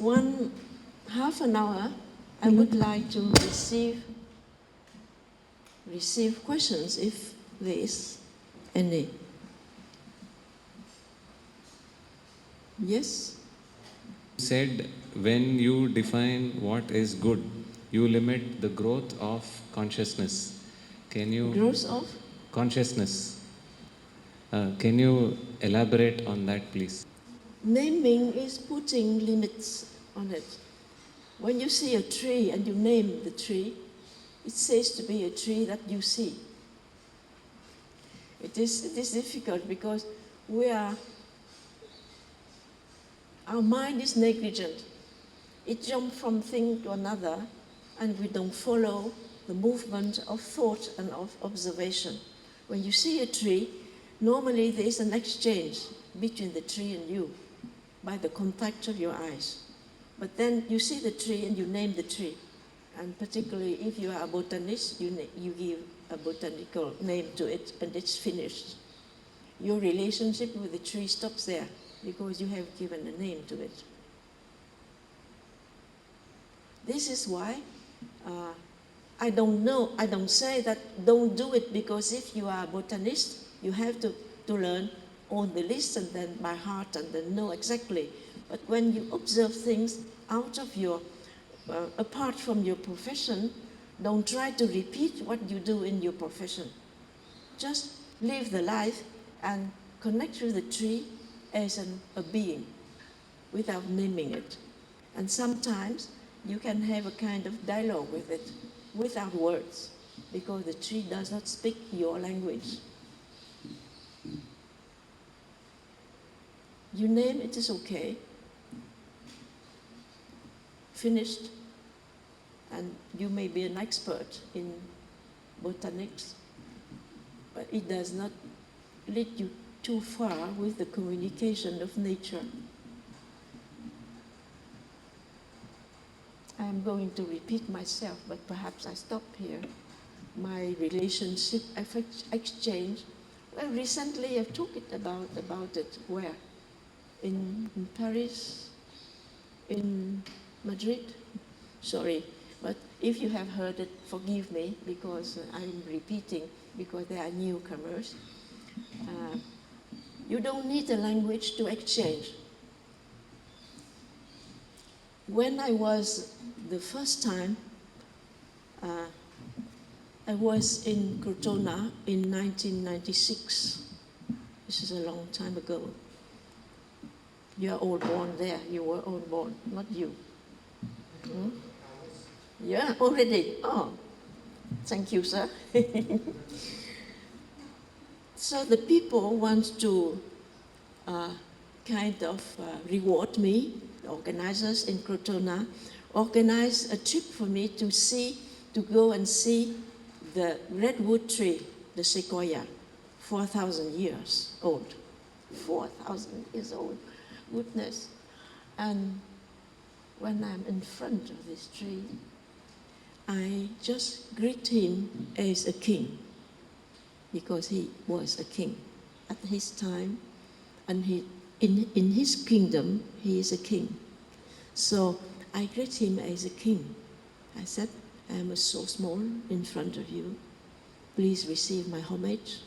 one half an hour, I would like to receive questions if there is any. Yes? You said when you define what is good, you limit the growth of consciousness. Can you... Growth of? Consciousness. Can you elaborate on that, please? Naming is putting limits on it. When you see a tree and you name the tree, it says to be a tree that you see. It is difficult because our mind is negligent. It jumps from thing to another, and we don't follow the movement of thought and of observation. When you see a tree, normally there is an exchange between the tree and you by the contact of your eyes. But then you see the tree and you name the tree. And particularly if you are a botanist, you give a botanical name to it and it's finished. Your relationship with the tree stops there because you have given a name to it. This is why I don't say that don't do it, because if you are a botanist, you have to learn on the list and then by heart and then know exactly. But when you observe things out of your, apart from your profession, don't try to repeat what you do in your profession. Just live the life and connect with the tree as a being without naming it. And sometimes you can have a kind of dialogue with it without words, because the tree does not speak your language. You name it is okay. Finished. And you may be an expert in botanics, but it does not lead you too far with the communication of nature. I am going to repeat myself, but perhaps I stop here. My relationship exchange. Well, recently I've talked about it. Where? In Paris? In Madrid? Sorry, but if you have heard it, forgive me, because I'm repeating, because they are newcomers. You don't need a language to exchange. When I was the first time, I was in Crotona in 1996. This is a long time ago. You are all born there. You were all born, not you. Hmm? Yeah, already. Oh, thank you, sir. So the people want to kind of reward me. The organizers in Crotona organized a trip for me to go and see the redwood tree, the sequoia, 4,000 years old. 4,000 years old, goodness. And when I'm in front of this tree, I just greet him as a king, because he was a king at his time, and in his kingdom, he is a king. So I greet him as a king. I said, I am so small in front of you. Please receive my homage.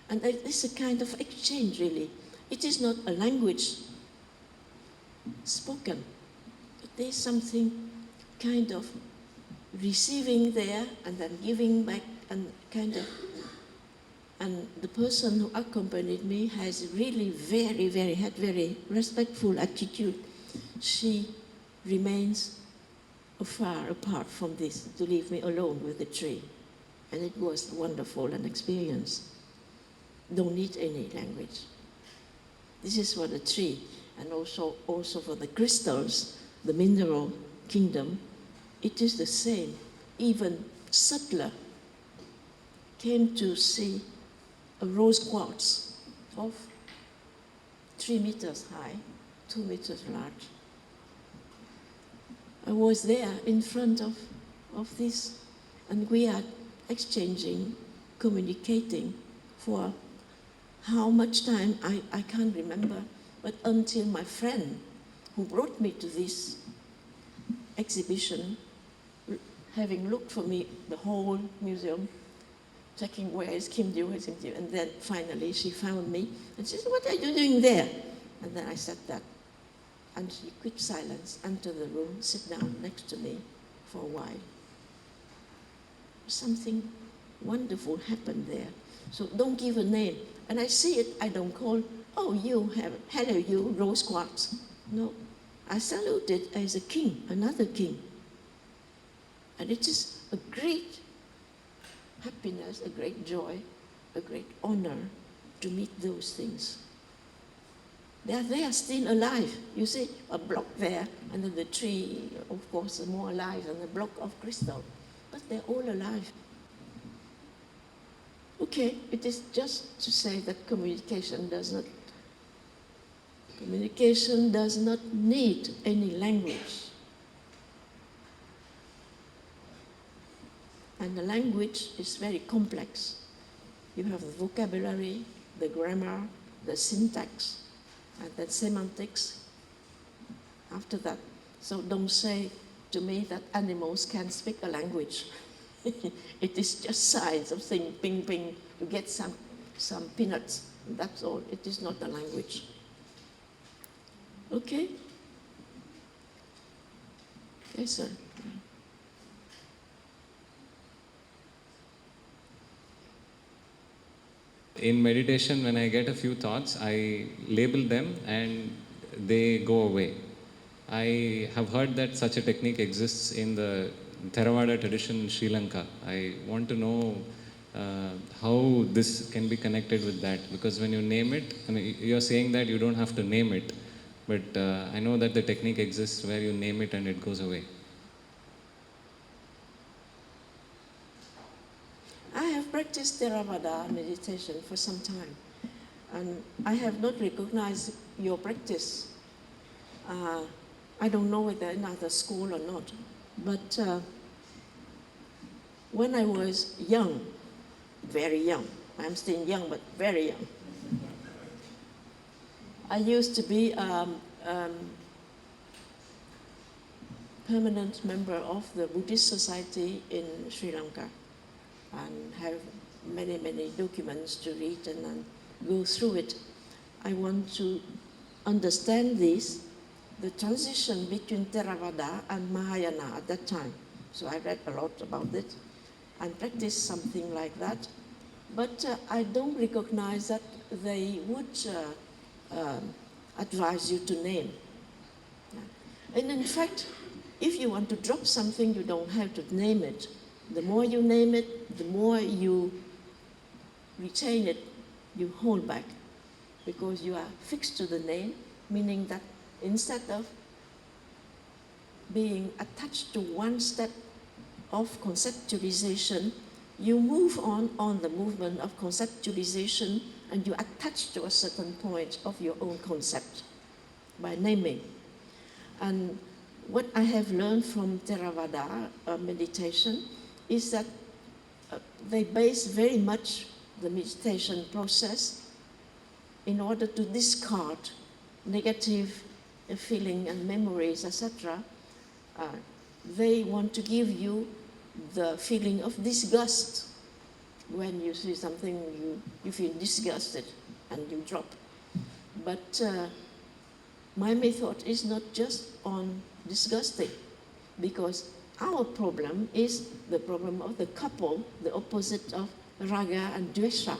And it's a kind of exchange, really. It is not a language spoken. There's something kind of receiving there and then giving back, and kind of. And the person who accompanied me has really had very respectful attitude. She remains far apart from this to leave me alone with the tree. And it was wonderful an experience. Don't need any language. This is for the tree, and also for the crystals, the mineral kingdom. It is the same, even subtler. Came to see a rose quartz of 3 meters high, 2 meters large. I was there in front of this, and we are exchanging, communicating for how much time, I can't remember, but until my friend, who brought me to this exhibition, having looked for me the whole museum, checking where is Kim Dew, and then finally she found me and she said, "What are you doing there?" And then I said that. And she quit silence, enter the room, sit down next to me for a while. Something wonderful happened there. So don't give a name. And I see it, I don't call, "Oh, hello you, rose quartz." No, I salute it as a king, another king. And it is a great happiness, a great joy, a great honor to meet those things. They are still alive. You see a block there, and then the tree, of course, is more alive than a block of crystal. But they're all alive. Okay, it is just to say that communication does not need any language. And the language is very complex. You have the vocabulary, the grammar, the syntax, and then semantics after that. So don't say to me that animals can speak a language. It is just signs of saying ping ping to get some peanuts. That's all. It is not a language. Okay? Yes, sir. In meditation, when I get a few thoughts, I label them and they go away. I have heard that such a technique exists in the Theravada tradition in Sri Lanka. I want to know how this can be connected with that, because when you name it, I mean, you're saying that you don't have to name it, but I know that the technique exists where you name it and it goes away. I have practiced Theravada meditation for some time, and I have not recognized your practice. I don't know whether in other school or not, but when I was young, very young, I'm still young, but very young, I used to be permanent member of the Buddhist Society in Sri Lanka, and have many, many documents to read and go through it. I want to understand this, the transition between Theravada and Mahayana at that time. So I read a lot about it and practiced something like that. But I don't recognize that they would advise you to name. And in fact, if you want to drop something, you don't have to name it. The more you name it, the more you retain it, you hold back, because you are fixed to the name, meaning that instead of being attached to one step of conceptualization, you move on the movement of conceptualization, and you attach to a certain point of your own concept by naming. And what I have learned from Theravada meditation is that they base very much the meditation process in order to discard negative feeling and memories, etc. They want to give you the feeling of disgust. When you see something, you feel disgusted and you drop. But my method is not just on disgusting, because our problem is the problem of the couple, the opposite of raga and dvesha,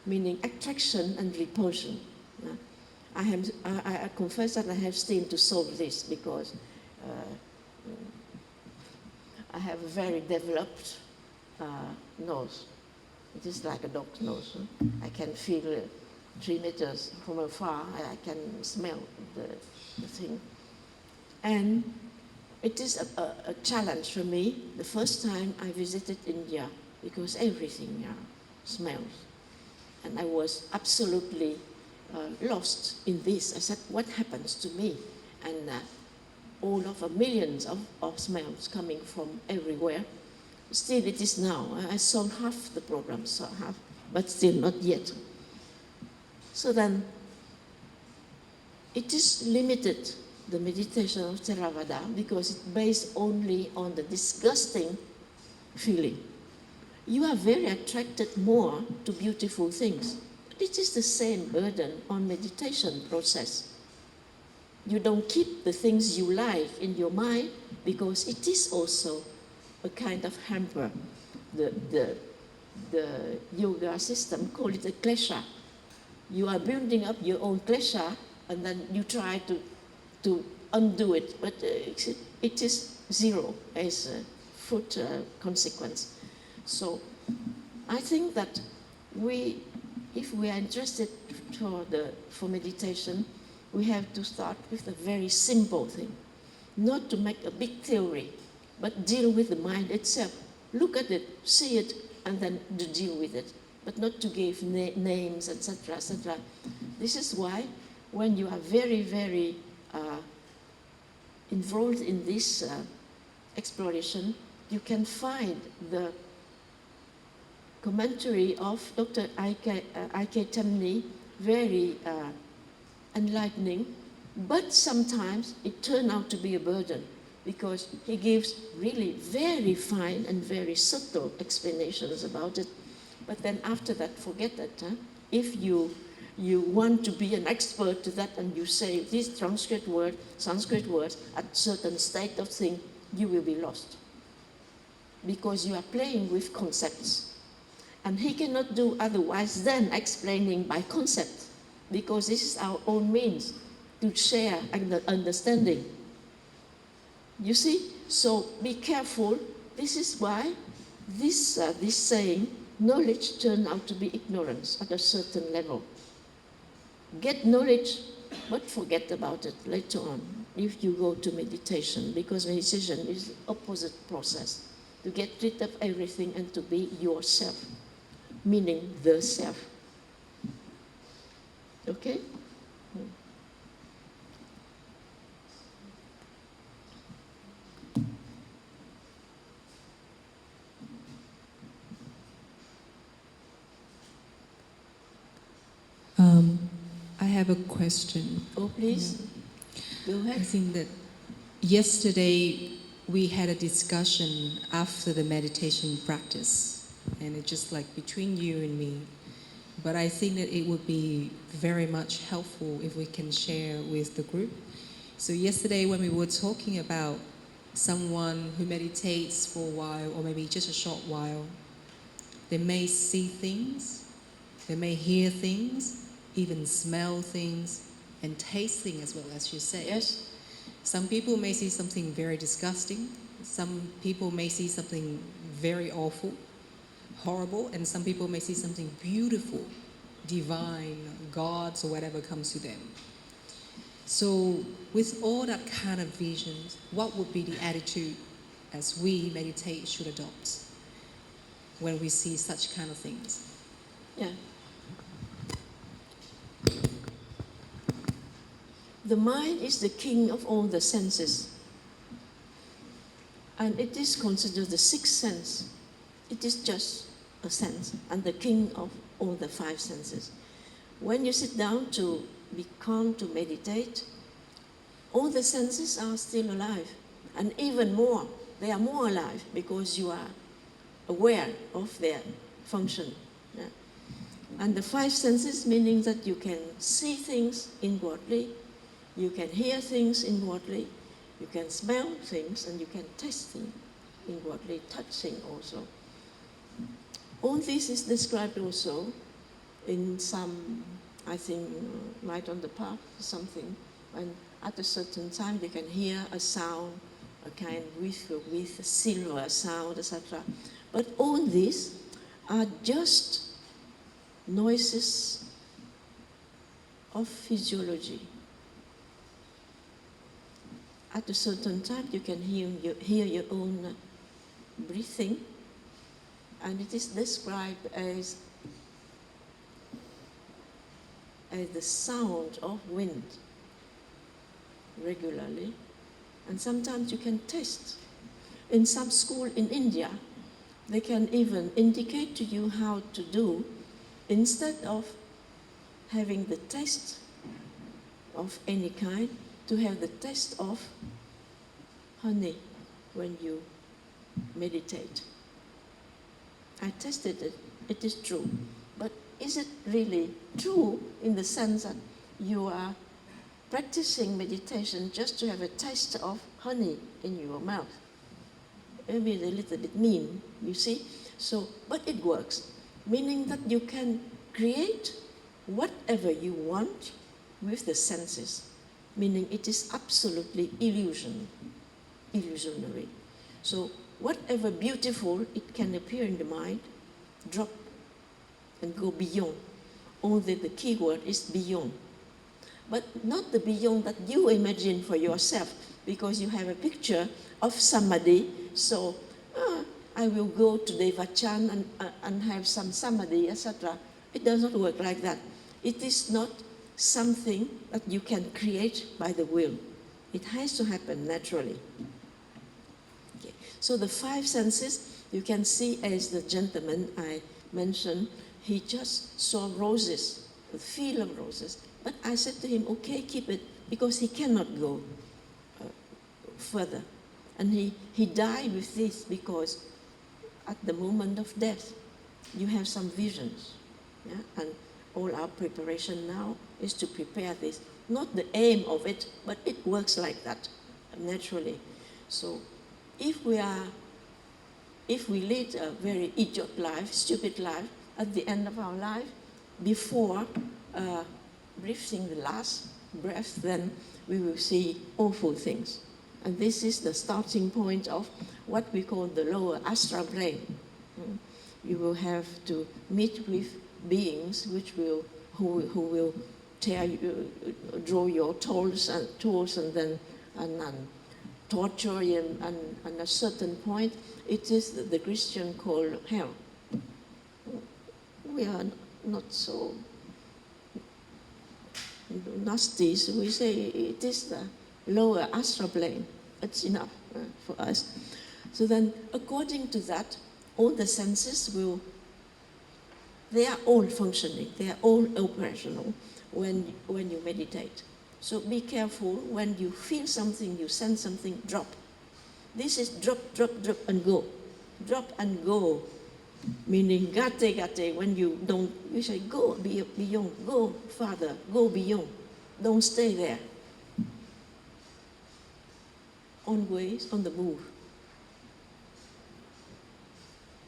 meaning attraction and repulsion. I confess that I have still to solve this, because I have a very developed nose. It is like a dog's nose. I can feel 3 meters from afar. I can smell the thing. And it is a challenge for me the first time I visited India, because everything smells. And I was absolutely lost in this. I said, what happens to me? And all of millions of smells coming from everywhere. Still it is now. I solved half the problem, but still not yet. So then, it is limited the meditation of Theravada because it's based only on the disgusting feeling. You are very attracted more to beautiful things. But it is the same burden on meditation process. You don't keep the things you like in your mind because it is also a kind of hamper. The yoga system call it a klesha. You are building up your own klesha and then you try to undo it, but it is zero as a fruit consequence. So I think that if we are interested for meditation, we have to start with a very simple thing, not to make a big theory, but deal with the mind itself. Look at it, see it, and then to deal with it, but not to give names, etc., etc. This is why when you are very, very involved in this exploration, you can find the commentary of Dr. I.K. Temni very enlightening, but sometimes it turned out to be a burden because he gives really very fine and very subtle explanations about it. But then after that, forget that. If you want to be an expert to that and you say these Sanskrit words at certain state of thing, you will be lost. Because you are playing with concepts. And he cannot do otherwise than explaining by concept, because this is our own means to share understanding. You see? So be careful. This is why this saying, knowledge turned out to be ignorance at a certain level. Get knowledge, but forget about it later on if you go to meditation, because meditation is the opposite process, to get rid of everything and to be yourself, meaning the self. Okay? I have a question. Oh, please. Go ahead. I think that yesterday we had a discussion after the meditation practice, and it's just like between you and me. But I think that it would be very much helpful if we can share with the group. So yesterday when we were talking about someone who meditates for a while, or maybe just a short while, they may see things, they may hear things, even smell things, and taste things as well, as you say. Yes. Some people may see something very disgusting, some people may see something very awful, horrible, and some people may see something beautiful, divine, gods, or whatever comes to them. So with all that kind of visions, what would be the attitude as we meditate should adopt when we see such kind of things? Yeah. The mind is the king of all the senses. And it is considered the sixth sense. It is just a sense, and the king of all the five senses. When you sit down to be calm, to meditate, all the senses are still alive. And even more, they are more alive because you are aware of their function. Yeah. And the five senses, meaning that you can see things inwardly, you can hear things inwardly, you can smell things, and you can taste things inwardly, touching also. All this is described also in some, I think, right on the path, something, when at a certain time you can hear a sound, a kind with a silver sound, etc. But all these are just noises of physiology. At a certain time, you can hear your own breathing, and it is described as the sound of wind regularly, and sometimes you can taste. In some school in India, they can even indicate to you how to do, instead of having the taste of any kind, to have the taste of honey when you meditate. I tested it. It is true. But is it really true in the sense that you are practicing meditation just to have a taste of honey in your mouth? Maybe it's a little bit mean, you see? So, but it works, meaning that you can create whatever you want with the senses, meaning it is absolutely illusionary. So whatever beautiful it can appear in the mind, drop and go beyond. Only the key word is beyond. But not the beyond that you imagine for yourself, because you have a picture of somebody, so I will go to Devachan and have some samadhi, etc. It does not work like that. It is not something that you can create by the will. It has to happen naturally. Okay. So the five senses, you can see, as the gentleman I mentioned, he just saw roses, the feel of roses. But I said to him, okay, keep it, because he cannot go further. And he died with this, because at the moment of death, you have some visions. Yeah? And all our preparation now is to prepare this. Not the aim of it, but it works like that, naturally. So if we lead a very idiot life, stupid life, at the end of our life, before breathing the last breath, then we will see awful things. And this is the starting point of what we call the lower astral plane. You will have to meet with beings who will tear you, draw your tools and then torture you, and at a certain point, it is the Christian called hell. We are not so nasty, so we say it is the lower astral plane. It's enough for us. So then, according to that, all the senses they are all functioning, they are all operational when you meditate. So be careful, when you feel something, you sense something, drop. This is drop, drop, drop and go. Drop and go. Meaning gate, when you don't, you say go beyond, go farther, go beyond. Don't stay there. Always on the move.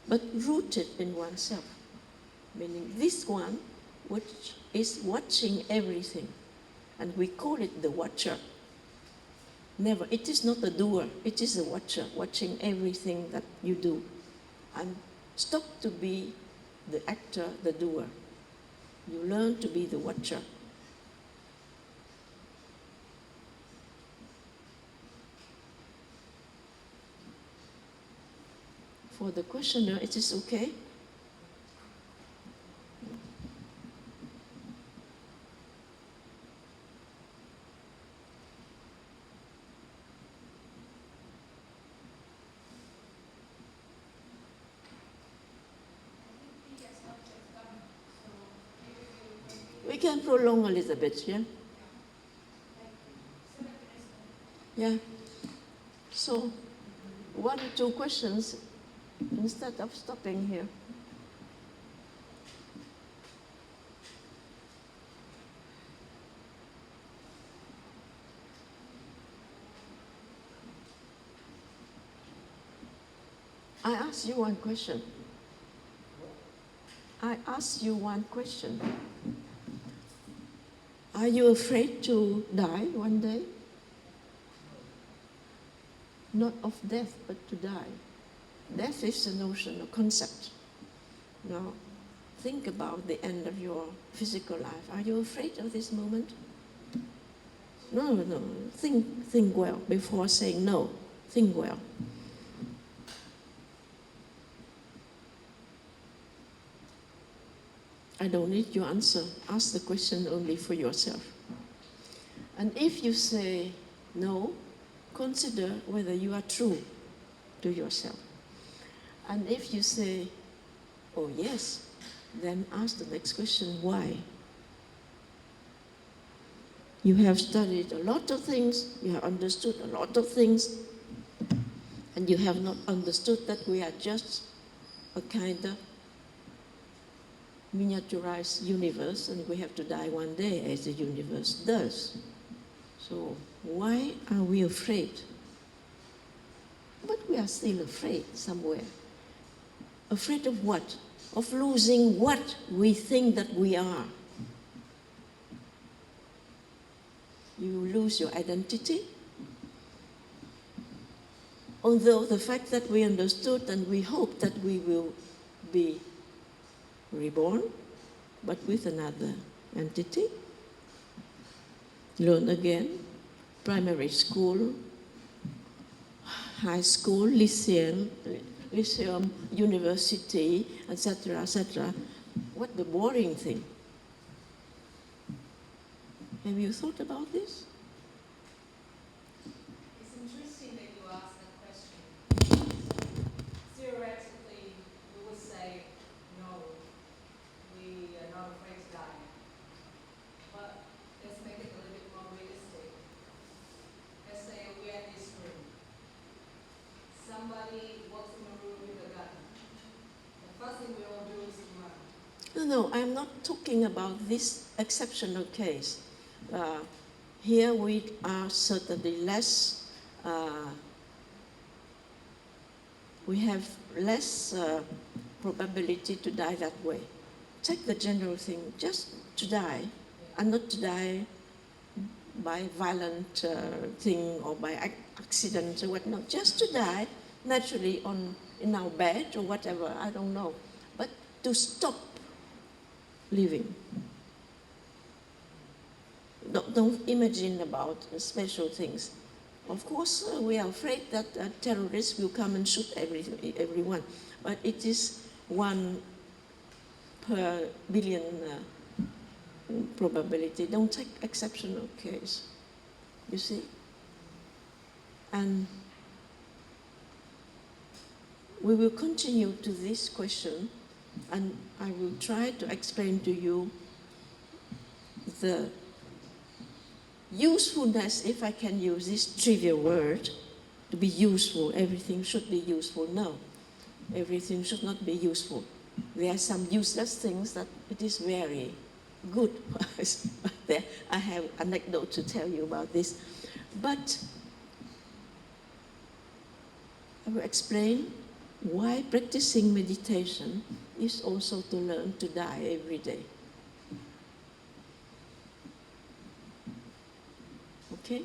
But rooted in oneself. Meaning this one, which is watching everything. And we call it the watcher. Never, it is not the doer, it is the watcher, watching everything that you do. And stop to be the actor, the doer. You learn to be the watcher. For the questioner, it is okay. We can prolong a little bit, yeah? Yeah. So, 1 or 2 questions instead of stopping here. I ask you one question. I ask you one question. Are you afraid to die one day? Not of death, but to die. Death is a notion, a concept. Now, think about the end of your physical life. Are you afraid of this moment? No. Think well before saying no. Think well. I don't need your answer. Ask the question only for yourself. And if you say no, consider whether you are true to yourself. And if you say, oh yes, then ask the next question, why? You have studied a lot of things, you have understood a lot of things, and you have not understood that we are just a kind of miniaturized universe, and we have to die one day as the universe does. So why are we afraid? But we are still afraid somewhere. Afraid of what? Of losing what we think that we are. You lose your identity. Although the fact that we understood and we hope that we will be reborn, but with another entity, learn again, primary school, high school, lyceum, university, etc., etc. What the boring thing. Have you thought about this? It's interesting that you ask that question. Theoretically, we would say, no, we are not afraid to die. But let's make it a little bit more realistic. Let's say we are in this room. Somebody walks in the room with a gun. The first thing we all do is to run. No, I'm not talking about this exceptional case. Here we are certainly less, we have less probability to die that way. Take the general thing, just to die, and not to die by violent thing or by accident or whatnot, just to die naturally in our bed or whatever, I don't know. But to stop living. Don't imagine about special things. Of course, we are afraid that terrorists will come and shoot everyone, but it is 1 per billion probability. Don't take exceptional case, you see. And we will continue to this question, and I will try to explain to you the usefulness, if I can use this trivial word, to be useful. Everything should be useful. No, everything should not be useful. There are some useless things that it is very good for us. I have an anecdote to tell you about this. But I will explain why practicing meditation is also to learn to die every day. Okay?